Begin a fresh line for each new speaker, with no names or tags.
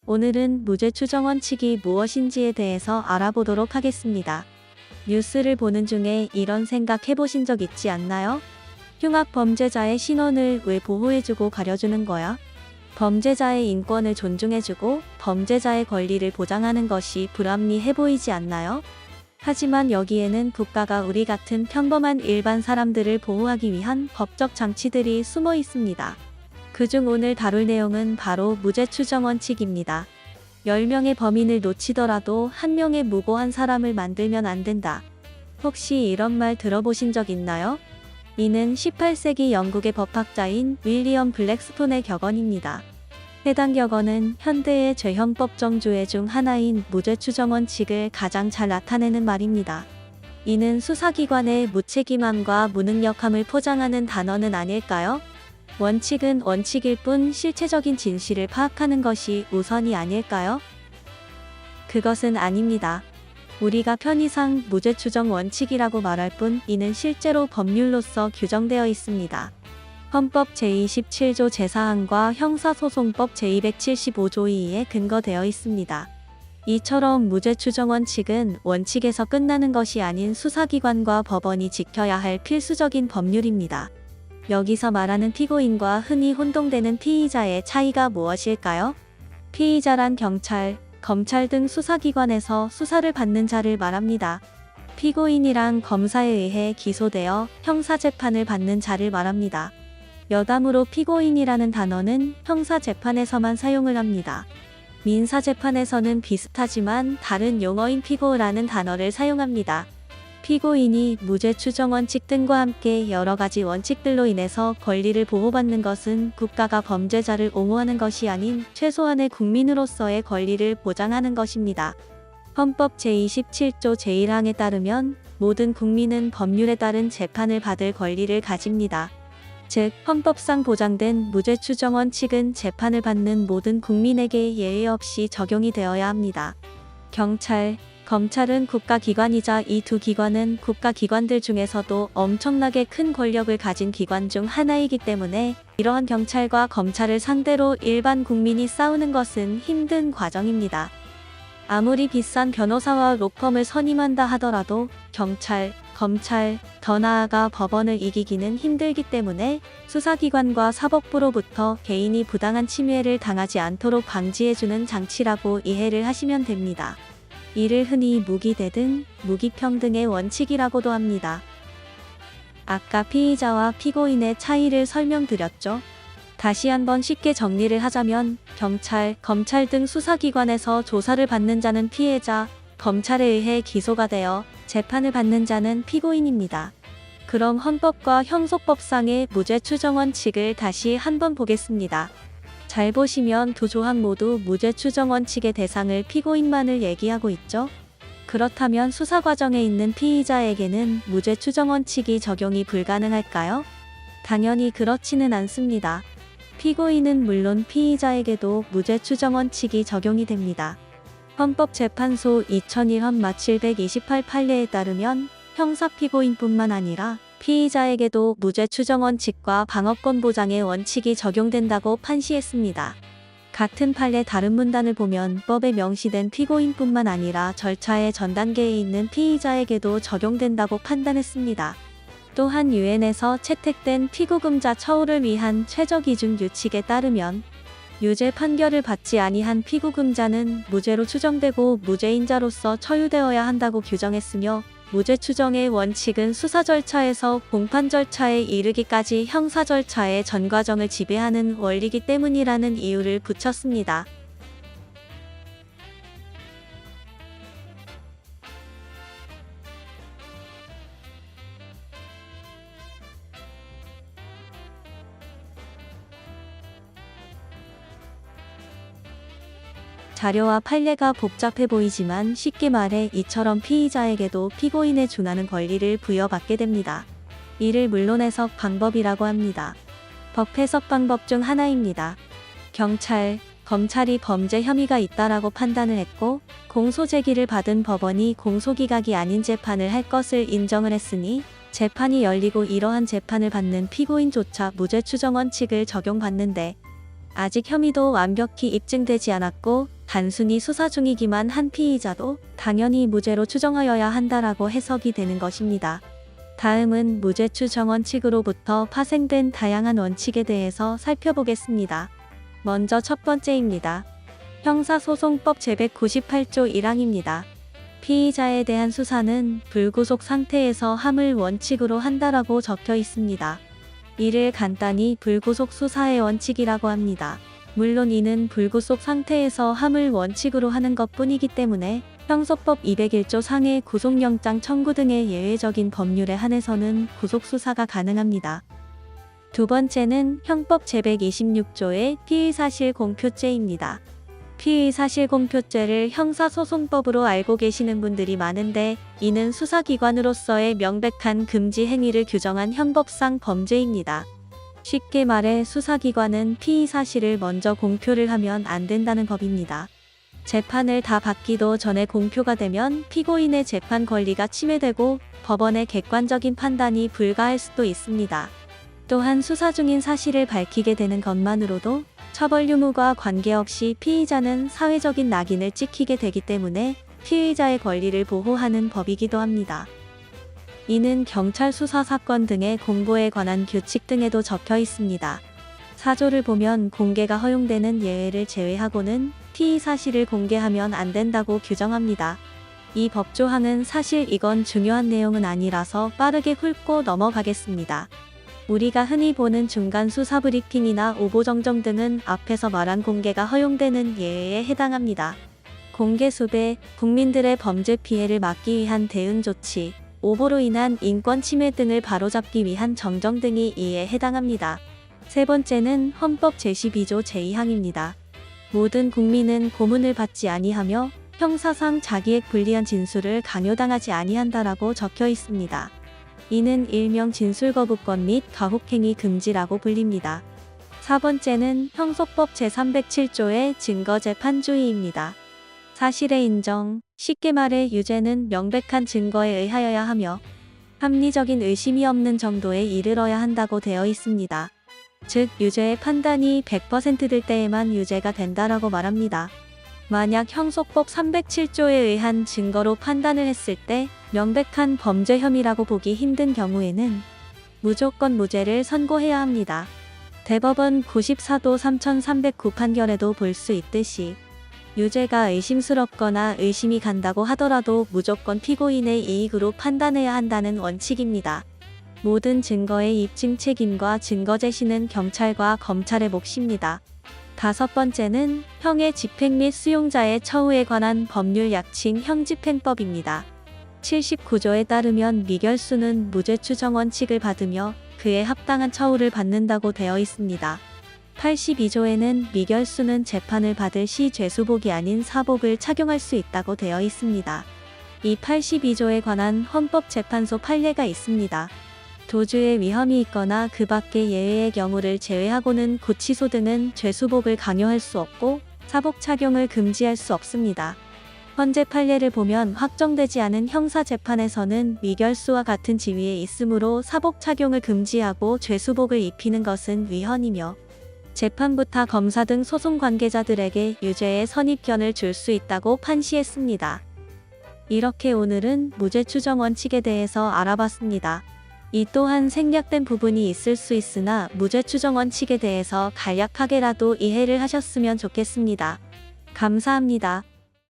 오늘은 무죄 추정 원칙이 무엇인지에 대해서 알아보도록 하겠습니다. 뉴스를 보는 중에 이런 생각 해보신 적 있지 않나요? 흉악 범죄자의 신원을 왜 보호해주고 가려주는 거야? 범죄자의 인권을 존중해주고 범죄자의 권리를 보장하는 것이 불합리해 보이지 않나요? 하지만 여기에는 국가가 우리 같은 평범한 일반 사람들을 보호하기 위한 법적 장치들이 숨어 있습니다. 그중 오늘 다룰 내용은 바로 무죄 추정 원칙입니다. 10명의 범인을 놓치더라도 1명의 무고한 사람을 만들면 안 된다. 혹시 이런 말 들어보신 적 있나요? 이는 18세기 영국의 법학자인 윌리엄 블랙스톤의 격언입니다. 해당 격언은 현대의 죄형법 정조회 중 하나인 무죄 추정 원칙을 가장 잘 나타내는 말입니다. 이는 수사기관의 무책임함과 무능력함을 포장하는 단어는 아닐까요? 원칙은 원칙일 뿐 실체적인 진실을 파악하는 것이 우선이 아닐까요? 그것은 아닙니다. 우리가 편의상 무죄 추정 원칙이라고 말할 뿐 이는 실제로 법률로서 규정되어 있습니다. 헌법 제27조 제4항과 형사소송법 제275조 2에 근거되어 있습니다. 이처럼 무죄 추정 원칙은 원칙에서 끝나는 것이 아닌 수사기관과 법원이 지켜야 할 필수적인 법률입니다. 여기서 말하는 피고인과 흔히 혼동되는 피의자의 차이가 무엇일까요? 피의자란 경찰, 검찰 등 수사기관에서 수사를 받는 자를 말합니다. 피고인이란 검사에 의해 기소되어 형사재판을 받는 자를 말합니다. 여담으로 피고인이라는 단어는 형사재판에서만 사용을 합니다. 민사재판에서는 비슷하지만 다른 용어인 피고라는 단어를 사용합니다. 피고인이 무죄 추정 원칙 등과 함께 여러 가지 원칙들로 인해서 권리를 보호받는 것은 국가가 범죄자를 옹호하는 것이 아닌 최소한의 국민으로서의 권리를 보장하는 것입니다. 헌법 제27조 제1항에 따르면 모든 국민은 법률에 따른 재판을 받을 권리를 가집니다. 즉, 헌법상 보장된 무죄 추정 원칙은 재판을 받는 모든 국민에게 예외 없이 적용이 되어야 합니다. 경찰, 검찰은 국가기관이자 이 두 기관은 국가기관들 중에서도 엄청나게 큰 권력을 가진 기관 중 하나이기 때문에 이러한 경찰과 검찰을 상대로 일반 국민이 싸우는 것은 힘든 과정입니다. 아무리 비싼 변호사와 로펌을 선임한다 하더라도 경찰, 검찰, 더 나아가 법원을 이기기는 힘들기 때문에 수사기관과 사법부로부터 개인이 부당한 침해를 당하지 않도록 방지해주는 장치라고 이해를 하시면 됩니다. 이를 흔히 무기대등, 무기평등의 원칙이라고도 합니다. 아까 피의자와 피고인의 차이를 설명드렸죠. 다시 한번 쉽게 정리를 하자면 경찰, 검찰 등 수사기관에서 조사를 받는 자는 피해자, 검찰에 의해 기소가 되어 재판을 받는 자는 피고인입니다. 그럼 헌법과 형소법상의 무죄 추정 원칙을 다시 한번 보겠습니다. 잘 보시면 두 조항 모두 무죄 추정 원칙의 대상을 피고인만을 얘기하고 있죠. 그렇다면 수사 과정에 있는 피의자에게는 무죄 추정 원칙이 적용이 불가능할까요? 당연히 그렇지는 않습니다. 피고인은 물론 피의자에게도 무죄 추정 원칙이 적용이 됩니다. 헌법재판소 2001헌 728 판례에 따르면 형사 피고인뿐만 아니라 피의자에게도 무죄 추정 원칙과 방어권 보장의 원칙이 적용된다고 판시했습니다. 같은 판례 다른 문단을 보면 법에 명시된 피고인뿐만 아니라 절차의 전 단계에 있는 피의자에게도 적용된다고 판단했습니다. 또한 유엔에서 채택된 피고금자 처우를 위한 최저기준 규칙에 따르면 유죄 판결을 받지 아니한 피고금자는 무죄로 추정되고 무죄인자로서 처유되어야 한다고 규정했으며 무죄 추정의 원칙은 수사 절차에서 공판 절차에 이르기까지 형사 절차의 전 과정을 지배하는 원리이기 때문이라는 이유를 붙였습니다. 자료와 판례가 복잡해 보이지만 쉽게 말해 이처럼 피의자에게도 피고인에 준하는 권리를 부여받게 됩니다. 이를 물론해석 방법이라고 합니다. 법 해석 방법 중 하나입니다. 경찰, 검찰이 범죄 혐의가 있다라고 판단을 했고 공소 제기를 받은 법원이 공소기각이 아닌 재판을 할 것을 인정을 했으니 재판이 열리고 이러한 재판을 받는 피고인조차 무죄 추정 원칙을 적용받는데 아직 혐의도 완벽히 입증되지 않았고 단순히 수사 중이기만 한 피의자도 당연히 무죄로 추정하여야 한다라고 해석이 되는 것입니다. 다음은 무죄 추정 원칙으로부터 파생된 다양한 원칙에 대해서 살펴보겠습니다. 먼저 첫 번째입니다. 형사소송법 제198조 1항입니다. 피의자에 대한 수사는 불구속 상태에서 함을 원칙으로 한다라고 적혀 있습니다. 이를 간단히 불구속 수사의 원칙이라고 합니다. 물론 이는 불구속 상태에서 함을 원칙으로 하는 것뿐이기 때문에 형소법 201조 상의 구속영장 청구 등의 예외적인 법률에 한해서는 구속수사가 가능합니다. 두 번째는 형법 제126조의 피의사실공표죄입니다. 피의사실공표죄를 형사소송법으로 알고 계시는 분들이 많은데 이는 수사기관으로서의 명백한 금지 행위를 규정한 형법상 범죄입니다. 쉽게 말해 수사기관은 피의사실을 먼저 공표를 하면 안 된다는 법입니다. 재판을 다 받기도 전에 공표가 되면 피고인의 재판 권리가 침해되고 법원의 객관적인 판단이 불가할 수도 있습니다. 또한 수사 중인 사실을 밝히게 되는 것만으로도 처벌 유무와 관계없이 피의자는 사회적인 낙인을 찍히게 되기 때문에 피의자의 권리를 보호하는 법이기도 합니다. 이는 경찰 수사 사건 등의 공보에 관한 규칙 등에도 적혀 있습니다. 4조를 보면 공개가 허용되는 예외를 제외하고는 피의 사실을 공개하면 안 된다고 규정합니다. 이 법조항은 사실 이건 중요한 내용은 아니라서 빠르게 훑고 넘어가겠습니다. 우리가 흔히 보는 중간 수사 브리핑이나 오보정정 등은 앞에서 말한 공개가 허용되는 예외에 해당합니다. 공개 수배, 국민들의 범죄 피해를 막기 위한 대응 조치, 오보로 인한 인권 침해 등을 바로잡기 위한 정정 등이 이에 해당합니다. 세 번째는 헌법 제12조 제2항입니다. 모든 국민은 고문을 받지 아니하며 형사상 자기의 불리한 진술을 강요당하지 아니한다라고 적혀 있습니다. 이는 일명 진술거부권 및 가혹행위 금지라고 불립니다. 4번째는 형소법 제307조의 증거재판주의입니다. 사실의 인정, 쉽게 말해 유죄는 명백한 증거에 의하여야 하며 합리적인 의심이 없는 정도에 이르러야 한다고 되어 있습니다. 즉 유죄의 판단이 100%될 때에만 유죄가 된다라고 말합니다. 만약 형소법 307조에 의한 증거로 판단을 했을 때 명백한 범죄 혐의라고 보기 힘든 경우에는 무조건 무죄를 선고해야 합니다. 대법원 94도 3309 판결에도 볼 수 있듯이 유죄가 의심스럽거나 의심이 간다고 하더라도 무조건 피고인의 이익으로 판단해야 한다는 원칙입니다. 모든 증거의 입증 책임과 증거 제시는 경찰과 검찰의 몫입니다. 5번째는 형의 집행 및 수용자의 처우에 관한 법률 약칭 형집행법입니다. 79조에 따르면 미결수는 무죄 추정 원칙을 받으며 그에 합당한 처우를 받는다고 되어 있습니다. 82조에는 미결수는 재판을 받을 시 죄수복이 아닌 사복을 착용할 수 있다고 되어 있습니다. 이 82조에 관한 헌법재판소 판례가 있습니다. 도주의 위험이 있거나 그 밖의 예외의 경우를 제외하고는 구치소 등은 죄수복을 강요할 수 없고 사복 착용을 금지할 수 없습니다. 현재 판례를 보면 확정되지 않은 형사재판에서는 미결수와 같은 지위에 있으므로 사복 착용을 금지하고 죄수복을 입히는 것은 위헌이며 재판부타 검사 등 소송 관계자들에게 유죄의 선입견을 줄 수 있다고 판시했습니다. 이렇게 오늘은 무죄 추정 원칙에 대해서 알아봤습니다. 이 또한 생략된 부분이 있을 수 있으나 무죄 추정 원칙에 대해서 간략하게라도 이해를 하셨으면 좋겠습니다. 감사합니다.